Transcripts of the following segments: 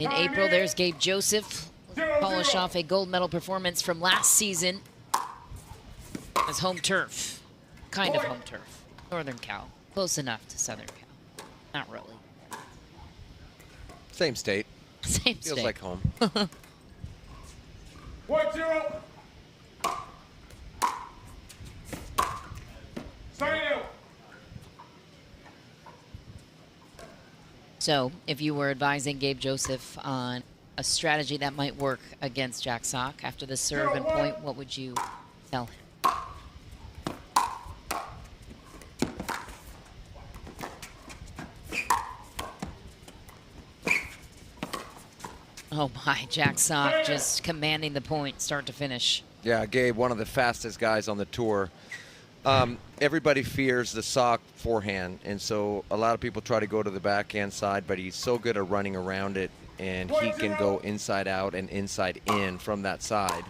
In April, there's Gabe Joseph. Polish off a gold medal performance from last season as home turf. Kind of home turf. Northern Cal. Close enough to Southern Cal. Not really. Same state. Same Feels state. like home. 1-0. So, if you were advising Gabe Joseph on a strategy that might work against Jack Sock after the serve and point, what would you tell him? Oh my, Jack Sock just commanding the point start to finish. Yeah, Gabe, one of the fastest guys on the tour. Everybody fears the Sock forehand, and so a lot of people try to go to the backhand side, but he's so good at running around it, and he can go inside out and inside in from that side.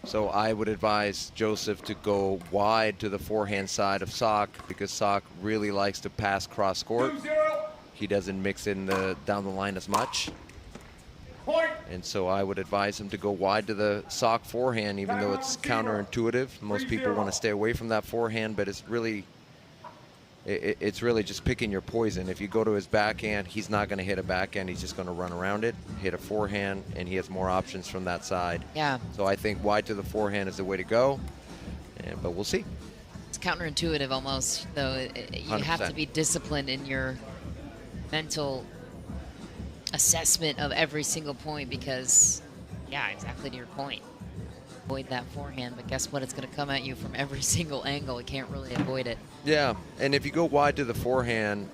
So I would advise Joseph to go wide to the forehand side of Sock, because Sock really likes to pass cross court. He doesn't mix in down the line as much. And so I would advise him to go wide to the Sock forehand, even though it's counterintuitive. Most people want to stay away from that forehand, but it's really just picking your poison. If you go to his backhand, he's not going to hit a backhand. He's just going to run around it, hit a forehand, and he has more options from that side. Yeah. So I think wide to the forehand is the way to go, but we'll see. It's counterintuitive almost, though. You have to be disciplined in your mental assessment of every single point because, yeah, exactly to your point. Avoid that forehand, but guess what? It's going to come at you from every single angle. You can't really avoid it. Yeah, and if you go wide to the forehand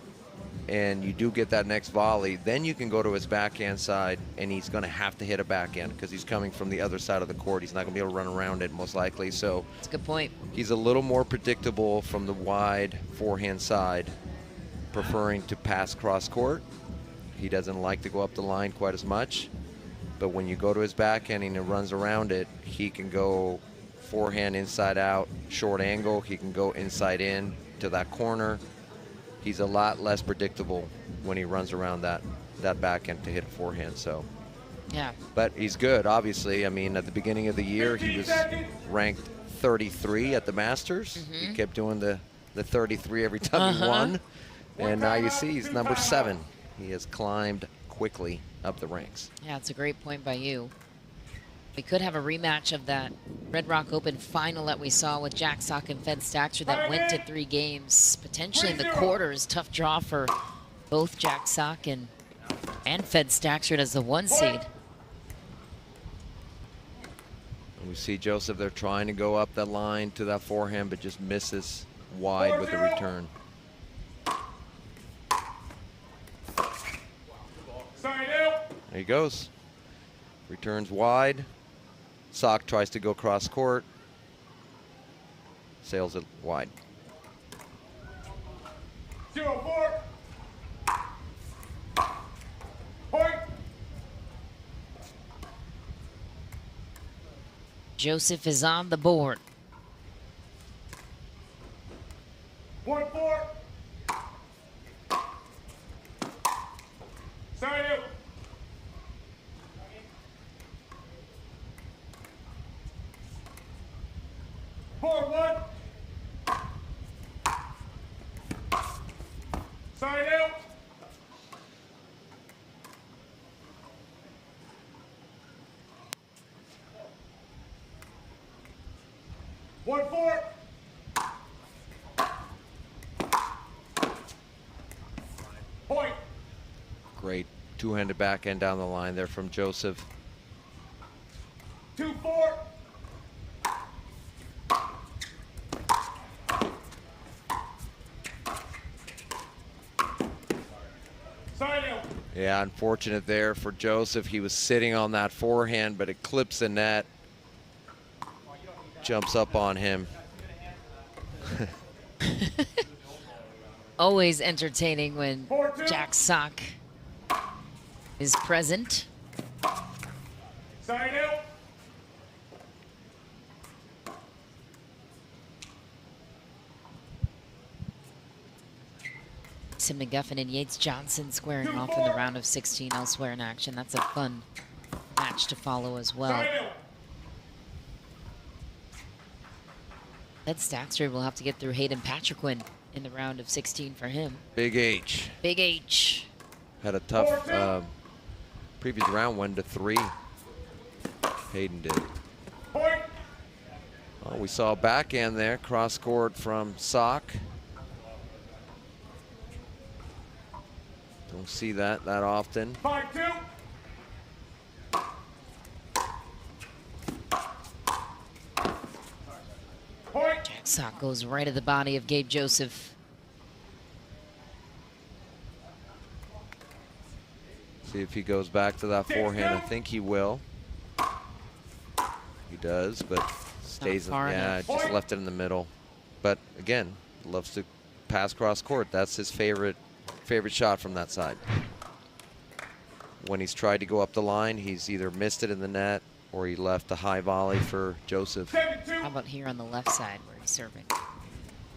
and you do get that next volley, then you can go to his backhand side, and he's going to have to hit a backhand because he's coming from the other side of the court. He's not going to be able to run around it, most likely. So that's a good point. He's a little more predictable from the wide forehand side, preferring to pass cross court. He doesn't like to go up the line quite as much. But when you go to his backhand and he runs around it, he can go forehand inside out, short angle. He can go inside in to that corner. He's a lot less predictable when he runs around that backhand to hit a forehand. So, yeah. But he's good, obviously. I mean, at the beginning of the year, he was ranked 33 at the Masters. He kept doing the 33 every time he won. And now you see he's number 7. He has climbed quickly up the ranks. Yeah, it's a great point by you. We could have a rematch of that Red Rock Open final that we saw with Jack Sock and Fed Staxter that went to 3 games, potentially in the quarters. Tough draw for both Jack Sock and Fed Staxter as the 1 seed. And we see Joseph, they're trying to go up that line to that forehand, but just misses wide with the return. There he goes. Returns wide. Sock tries to go cross court. Sails it wide. 0-4. Point. Joseph is on the board. 1-4. Side out. 4-1. Side out. 1-4. Point. Great two-handed backhand down the line there from Joseph. 2-4. Side out. Yeah, unfortunate there for Joseph. He was sitting on that forehand, but it clips the net. Jumps up on him. Always entertaining when Jack Sock is present. Side out. Tim McGuffin and Yates Johnson squaring off in the round of 16 elsewhere in action. That's a fun match to follow as well. Ed Stackstrud will have to get through Hayden Patriquin in the round of 16 for him. Big H. Big H. Had a tough previous round, 1-3. Hayden did. Oh, we saw a backhand there, cross court from Sock. Don't see that often. 5-2. Jack Sock goes right at the body of Gabe Joseph. See if he goes back to that forehand. I think he will. He does, but stays in, yeah, just left it in the middle. But again, loves to pass cross court. That's his favorite shot from that side. When he's tried to go up the line, he's either missed it in the net or he left a high volley for Joseph. How about here on the left side where he's serving?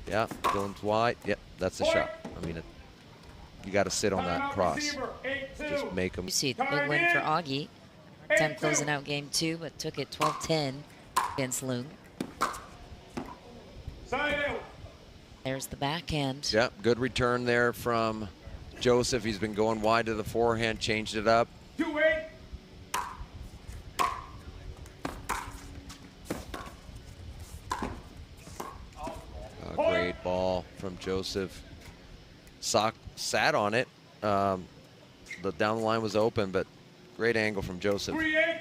Yeah, Dylan's wide. Yep, that's the shot. I mean, you got to sit on that cross. Just make him. You see, big win for Augie. Hard time closing out game 2, but took it 12-10 against Loong. There's the backhand. Yep, good return there from Joseph. He's been going wide to the forehand, changed it up. 2-8. A great ball from Joseph. Sock sat on it. The down the line was open, but great angle from Joseph. 3-8.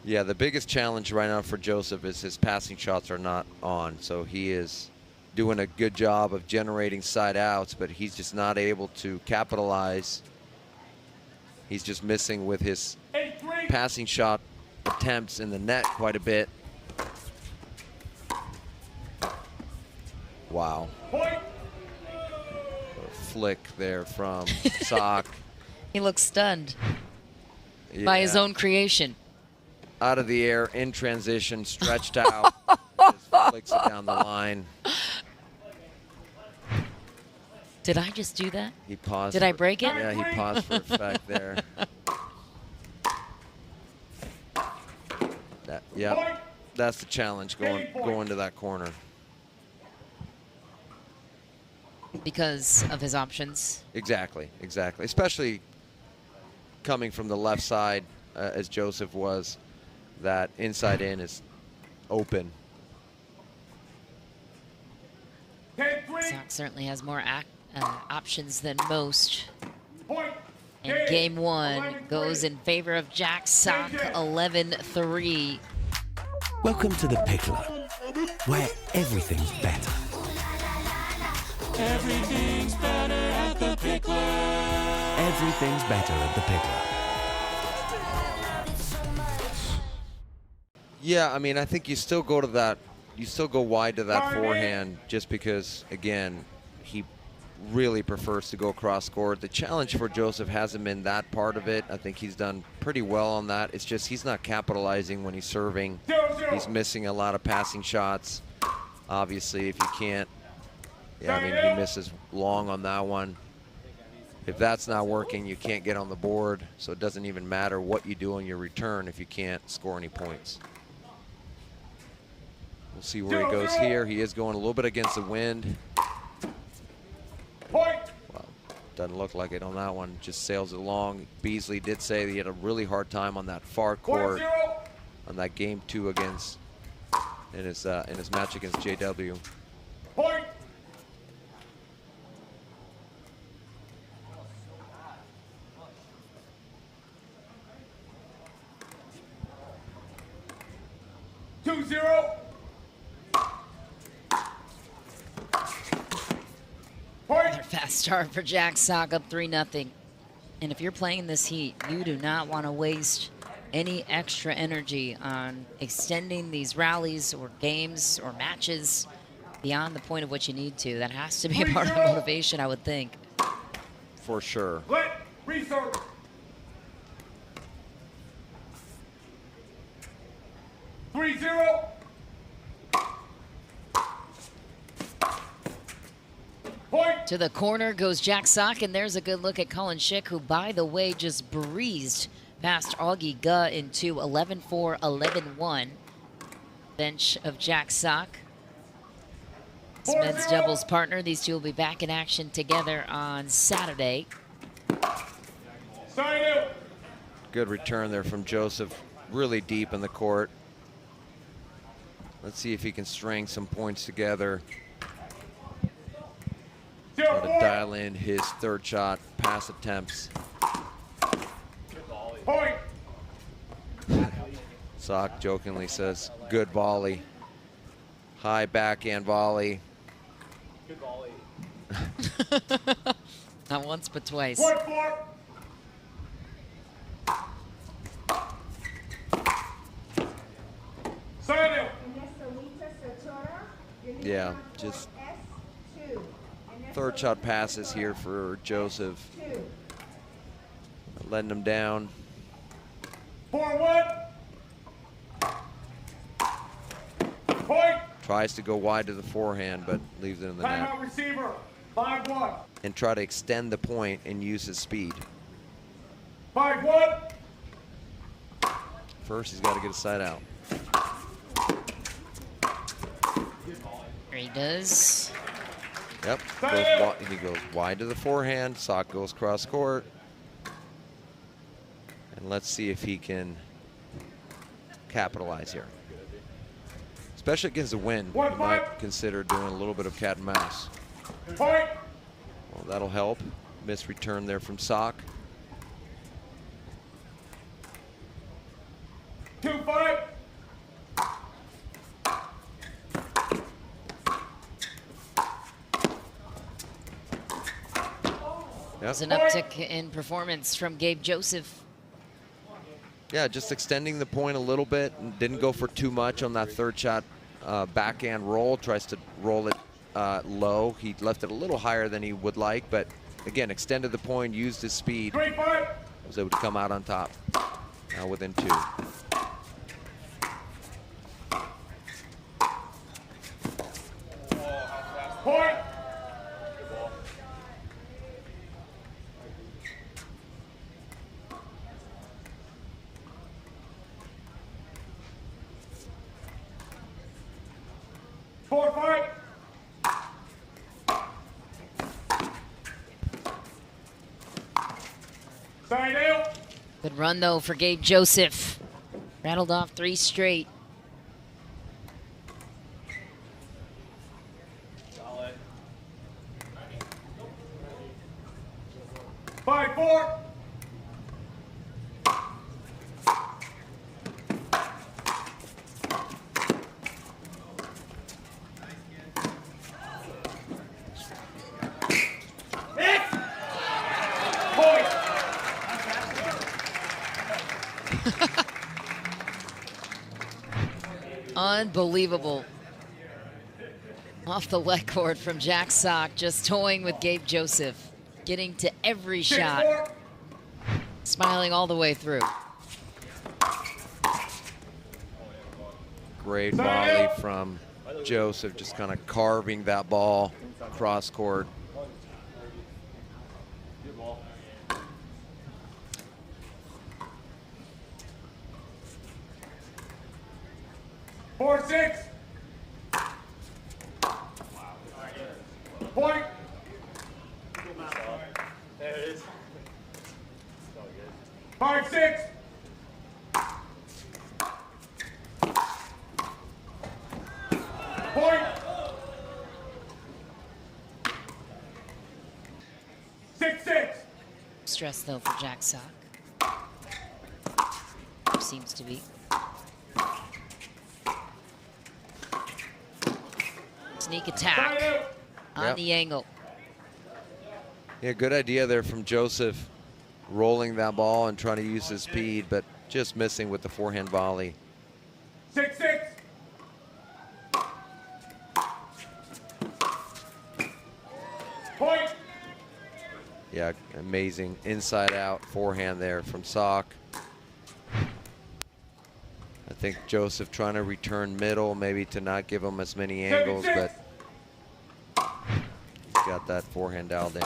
Yeah, the biggest challenge right now for Joseph is his passing shots are not on. So he is doing a good job of generating side outs, but he's just not able to capitalize. He's just missing with his passing shot attempts in the net quite a bit. Wow. A flick there from Sock. He looks stunned by his own creation. Out of the air, in transition, stretched out. Just flicks it down the line. Did I just do that? He paused. Did I break it? Yeah, he paused for effect there. Yeah, that's the challenge going to that corner. Because of his options. Exactly. Especially coming from the left side, as Joseph was, that inside in is open. Sock certainly has more options than most. And game 1 goes in favor of Jack Sock, 11-3. Welcome to the Picklr, where everything's better. Everything's better at the Picklr. Everything's better at the Picklr. Yeah, I mean, I think you still go to that. You still go wide to that forehand just because, again, he really prefers to go cross court. The challenge for Joseph hasn't been that part of it. I think he's done pretty well on that. It's just he's not capitalizing when he's serving. He's missing a lot of passing shots. Obviously, if you can't, yeah, I mean, he misses long on that one. If that's not working, you can't get on the board. So it doesn't even matter what you do on your return if you can't score any points. We'll see where he goes here. He is going a little bit against the wind. Well, doesn't look like it on that one. Just sails it along. Beasley did say that he had a really hard time on that far court on that game 2 against in his match against JW. Point. Another fast start for Jack Sock, up 3-0. And if you're playing this heat, you do not want to waste any extra energy on extending these rallies or games or matches beyond the point of what you need to. That has to be a part of the motivation, I would think. For sure. Let reserve. To the corner goes Jack Sock, and there's a good look at Colin Schick, who, by the way, just breezed past Augie Guh into 11-4, 11-1. Bench of Jack Sock, his men's doubles partner. These two will be back in action together on Saturday. Good return there from Joseph, really deep in the court. Let's see if he can string some points together. Try to dial in his third shot pass attempts. Point. Sock jokingly says, good volley. High backhand volley. Good volley. Not once, but twice. 1-4. Samuel. Yeah, just third shot passes here for Joseph. Letting him down. 4-1. Point. Tries to go wide to the forehand, but leaves it in the net. Timeout receiver. 5-1. And try to extend the point and use his speed. 5-1. First, he's got to get a side out. There he does. Yep, he goes wide to the forehand. Sock goes cross court. And let's see if he can capitalize here. Especially against the wind, you might consider doing a little bit of cat and mouse. Point. Well, that'll help. Missed return there from Sock. 2-5. There's an uptick in performance from Gabe Joseph. Yeah, just extending the point a little bit. And didn't go for too much on that third shot backhand roll. Tries to roll it low. He left it a little higher than he would like, but again, extended the point, used his speed. 3-5. Was able to come out on top. Now within 2. Point. Four, 5. Side out. Good run, though, for Gabe Joseph. Rattled off 3 straight. Solid. 5-4. Unbelievable. Off the leg cord from Jack Sock, just toying with Gabe Joseph. Getting to every shot. Smiling all the way through. Great volley from Joseph, just kind of carving that ball cross court. Four, 6. Point. There it is. 5-6. Point. 6-6. Stress, though, for Jack Sock. Seems to be. Sneak attack on the angle. Yeah, good idea there from Joseph, rolling that ball and trying to use his speed, but just missing with the forehand volley. 6-6. Point. Yeah, amazing inside out forehand there from Sock. I think Joseph trying to return middle, maybe to not give him as many angles, but he's got that forehand dialed in.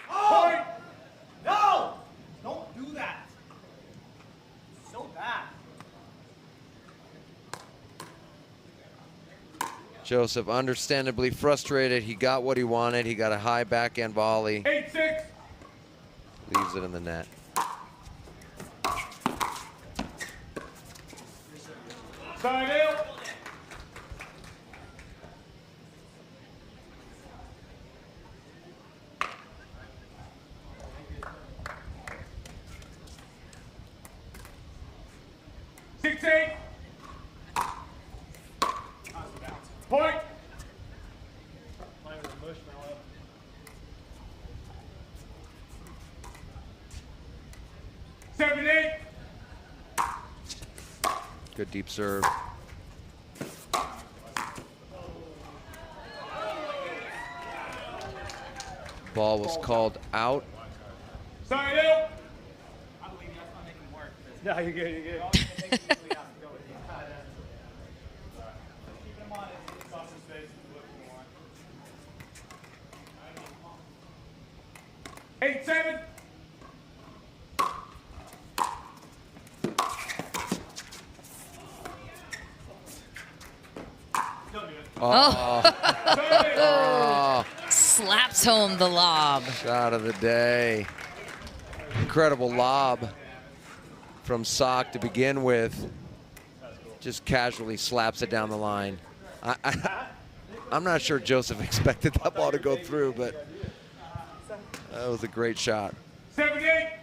Point. No! Don't do that. So bad. Joseph, understandably frustrated. He got what he wanted. He got a high backhand volley. 8-6. Leaves it in the net. Side out. Six, 8. Point. 7-8. Good deep serve. Ball was called out. Side out. I believe that's not making work. No, you're good, you're good. Keep him on his cross his face and look for 8-7. Oh, Slaps home the lob. shot of the day. Incredible lob from Sock to begin with. Just casually slaps it down the line. I'm not sure Joseph expected that ball to go through, but that was a great shot. 7-8.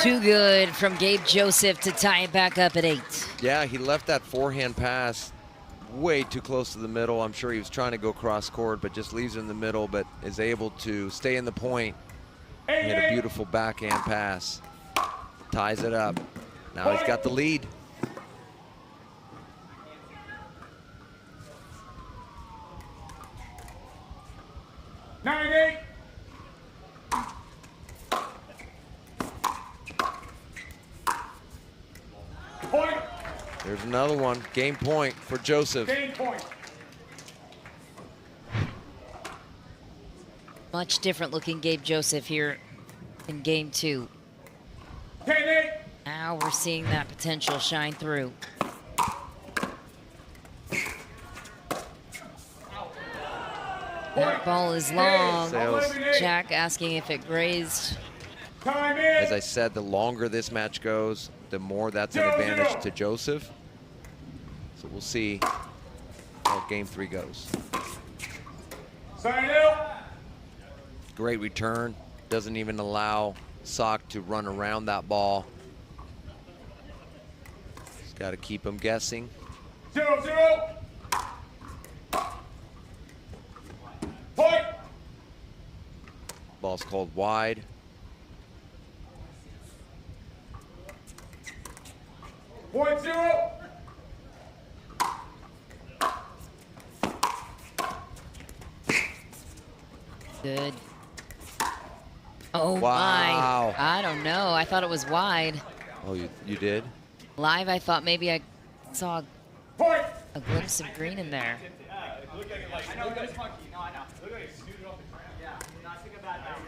Too good from Gabe Joseph to tie it back up at 8. Yeah, he left that forehand pass way too close to the middle. I'm sure he was trying to go cross court, but just leaves it in the middle, but is able to stay in the point. Hit a beautiful backhand pass. Ties it up. Now he's got the lead. Nine, 8. Point. There's another one. Game point for Joseph. Game point. Much different looking Gabe Joseph here in game 2. 10-8. Now we're seeing that potential shine through. That ball is long. Sales. Jack asking if it grazed. Time in. As I said, the longer this match goes, the more that's an advantage to Joseph. So we'll see how game 3 goes. Side out. Great return. Doesn't even allow Sock to run around that ball. Just got to keep him guessing. 0-0. Point. Ball's called wide. Point 0. Good. Oh Wow. my. I don't know. I thought it was wide. Oh, you did? Live, I thought maybe I saw Point. a glimpse of green in there. I know it's funky. No, I know. Look like it scooted off the ground. Yeah. Not take a bad bounce.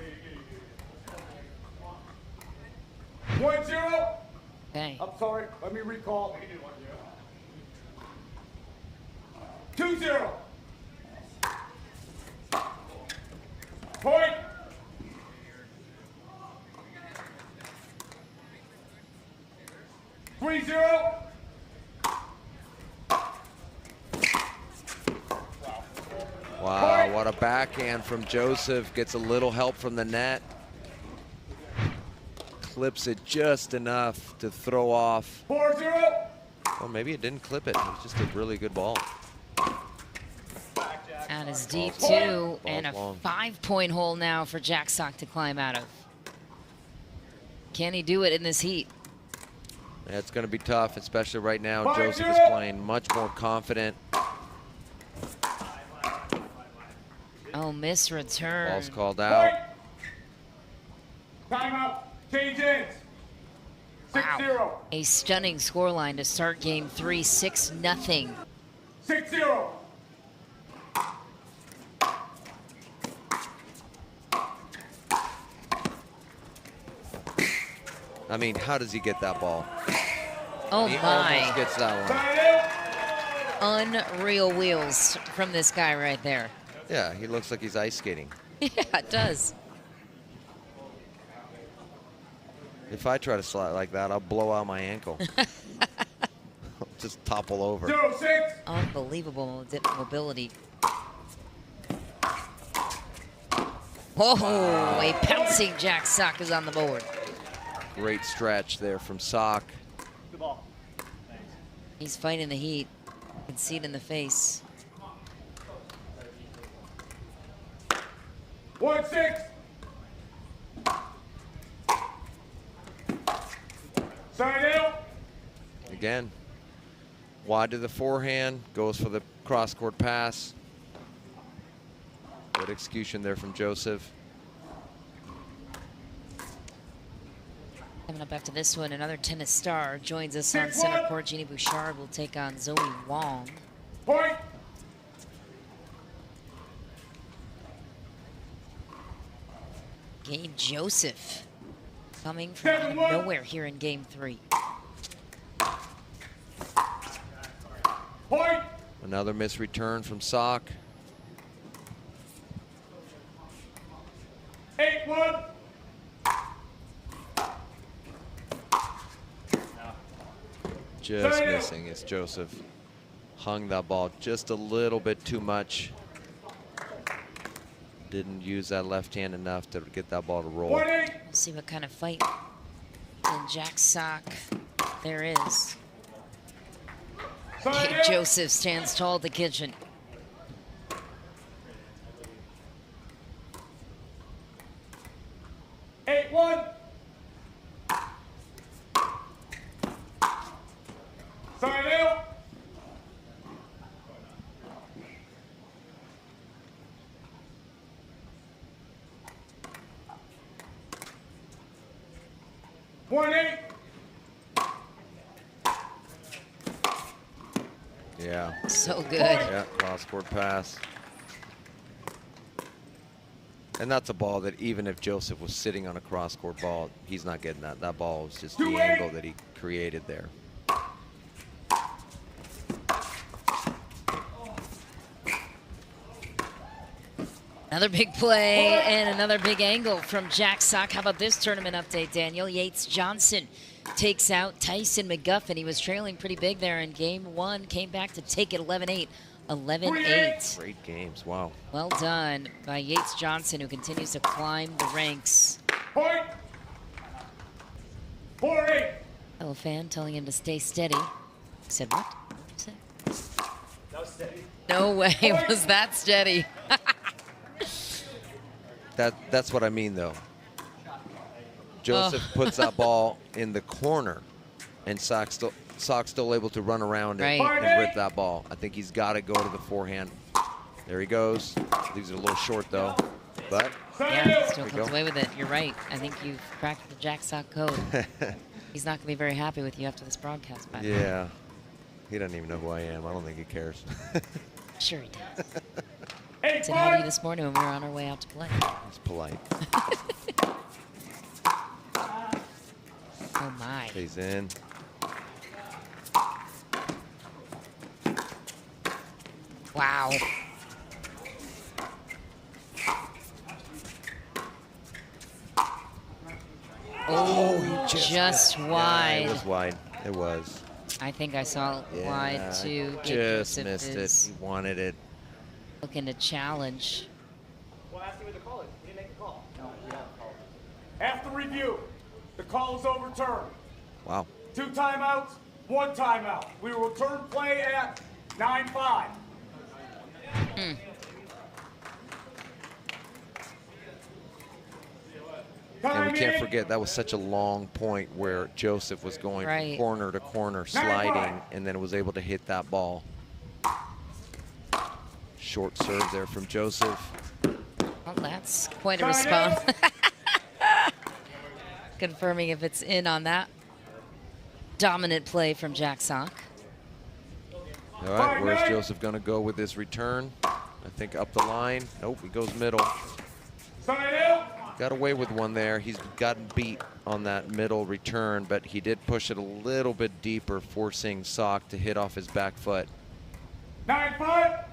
Point 0. Okay. I'm sorry. Let me recall. 2-0. Point. Three, 0. Wow, what a backhand from Joseph. Gets a little help from the net. Clips it just enough to throw off. 4-0. Well, maybe it didn't clip it. It was just a really good ball. That is deep too, and a long. 5-point hole now for Jack Sock to climb out of. Can he do it in this heat? Yeah, it's going to be tough, especially right now. 5-0. Joseph is playing much more confident. Oh, miss return. Ball's called out. Point. Timeout. Change ends. 6-0. A stunning scoreline to start game 3, 6-0. 6-0. I mean, how does he get that ball? Oh He my. almost gets that one. Unreal wheels from this guy right there. Yeah, he looks like he's ice skating. Yeah, it does. If I try to slide like that, I'll blow out my ankle. I'll just topple over. 0-6. Unbelievable mobility. Oh, a pouncing Jack Sock is on the board. Great stretch there from Sock. Good ball. He's fighting the heat. You can see it in the face. 1-6. Side out. Again, wide to the forehand, goes for the cross-court pass. Good execution there from Joseph. Coming up after this one, another tennis star joins us on center court. Jeannie Bouchard will take on Zoe Wong. Point. Gabe Joseph coming from out of nowhere here in game 3. Point. Another missed return from Sock. 8-1. Just missing. It's Joseph. Hung that ball just a little bit too much. Didn't use that left hand enough to get that ball to roll. 1-8. We'll see what kind of fight in Jack Sock there is. Side Gabe out. Joseph stands tall at the kitchen. Eight, 1. Side out. One, 8. Yeah. So good. Yeah, cross-court pass. And that's a ball that even if Joseph was sitting on a cross-court ball, he's not getting that. That ball was just the 2-8. angle that he created there. Another big play and another big angle from Jack Sock. How about this tournament update, Daniel? Yates Johnson takes out Tyson McGuffin. He was trailing pretty big there in game 1. Came back to take it 11-8. 11-8. Great games. Wow. Well done by Yates Johnson, who continues to climb the ranks. Point. 4-8. Fellow fan telling him to stay steady. He said, what? What did you say? That was steady. No way was that steady. That's what I mean, though. Joseph puts that ball in the corner, and Sock's still able to run around it Right. and rip that ball. I think he's got to go to the forehand. There he goes. Leaves it a little short, though. But Yeah, still we comes go. away with it. You're right. I think you've cracked the Jack Sock code. He's not going to be very happy with you after this broadcast, by the way. Yeah. He doesn't even know who I am. I don't think he cares. Sure he does. 8, Said hi to you 5. this morning when we were on our way out to play. He's polite. Oh, my. Stays in. Wow. Oh, just Yeah, wide. it was wide. It was. I think I saw Yeah, wide too. Gabe just Joseph missed it. is He wanted it. looking to challenge. Well, ask him what the call is. He didn't make the call. No, we haven't called. After review, the call is overturned. Wow. 2 timeouts, 1 timeout. We will return play at 9-5. And we can't forget that was such a long point where Joseph was going Right. from corner to corner, sliding, and then was able to hit that ball. Short serve there from Joseph. Well, that's quite a response. Confirming if it's in on that dominant play from Jack Sock. All right, where's Joseph going to go with this return? I think up the line. Nope, he goes middle. Got away with one there. He's gotten beat on that middle return, but he did push it a little bit deeper, forcing Sock to hit off his back foot. 9-5.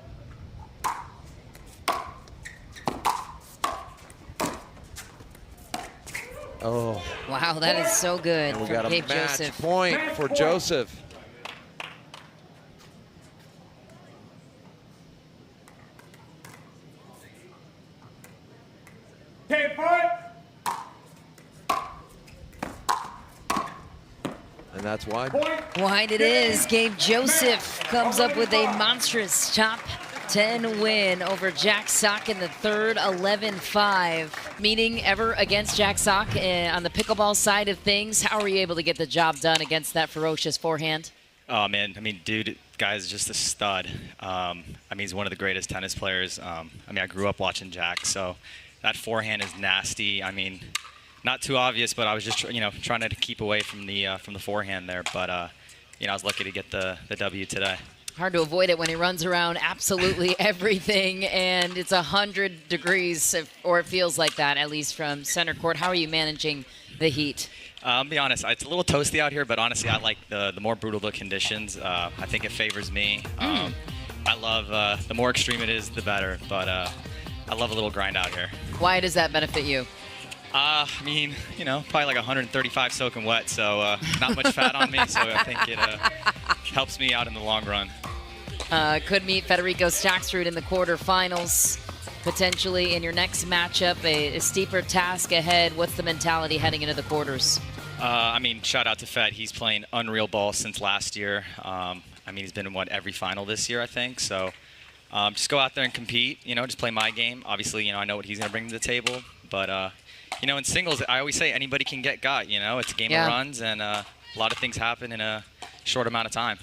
Oh. Wow, that is so good. And we from got a Gabe match Joseph. point for Joseph. And that's wide. Wide it is. Gabe Joseph comes up with a monstrous top 10 win over Jack Sock in the third, 11-5. Meeting ever against Jack Sock on the pickleball side of things? How were you able to get the job done against that ferocious forehand? Oh, man. I mean, dude, guy's just a stud. I mean, he's one of the greatest tennis players. I mean, I grew up watching Jack, so that forehand is nasty. I mean, not too obvious, but I was just, trying to keep away from the forehand there. But, I was lucky to get the W today. Hard to avoid it when he runs around absolutely everything, and it's 100 degrees, or it feels like that, at least from center court. How are you managing the heat? I'll be honest, it's a little toasty out here, but honestly, I like the more brutal the conditions. I think it favors me. I love the more extreme it is, the better, but I love a little grind out here. Why does that benefit you? I mean, probably like 135 soaking wet, so not much fat on me, so I think it helps me out in the long run. Could meet Federico Staksrud in the quarterfinals, potentially in your next matchup. A steeper task ahead. What's the mentality heading into the quarters? I mean, shout out to Fed. He's playing unreal ball since last year. I mean, he's been in, every final this year, I think. So just go out there and compete, just play my game. Obviously, I know what he's going to bring to the table. But, in singles, I always say anybody can get got, It's a game of runs, and a lot of things happen in a short amount of time.